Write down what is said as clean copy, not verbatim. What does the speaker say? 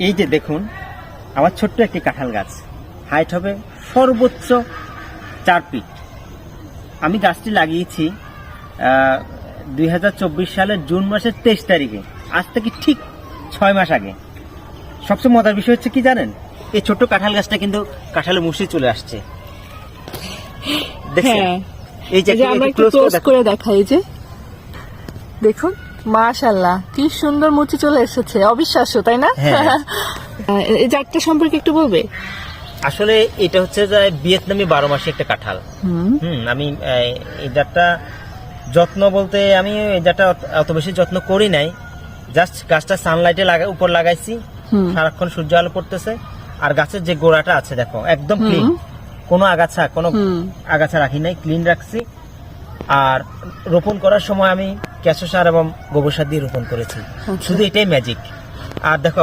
এই যে দেখুন আমার ছোট্ট একটি কাঁঠাল গাছ, হাইট হবে সর্বোচ্চ 4 ফিট। আমি গাছটি লাগিয়েছি 2024 সালের জুন মাসের 23 তারিখে, আজ থেকে ঠিক 6 মাস আগে। সবচেয়ে মজার বিষয় হচ্ছে কি জানেন, এই ছোট্ট কাঁঠাল গাছটা কিন্তু কাঁঠালের মুশি চলে আসছে। দেখছেন? এই যে আমরা একটু ক্লোজ করে দেখাই, যে দেখুন মাশাআল্লাহ কি সুন্দর মুচি চলে এসেছে, অবিশ্বাস্য তাই না? এই জাতটা সম্পর্কে একটু বলবে? আসলে এটা হচ্ছে যে ভিয়েতনামি 12 মাসি একটা কাঁঠাল। আমি এই জাতটা যত্ন বলতে আমি এই জাতটা অত বেশি যত্ন করি নাই, জাস্ট গাছটা সানলাইটে উপর লাগাইছি, সারাক্ষণ সূর্য আলো পড়তেছে। আর গাছের যে গোড়াটা আছে দেখো একদম ক্লিন, কোনো আগাছা রাখি নাই, ক্লিন রাখছি। আর রোপণ করার সময় আমি কেঁচো সার এবং গোবর সার দিয়ে রোপণ করেছি, শুধু এটাই ম্যাজিক। আর দেখো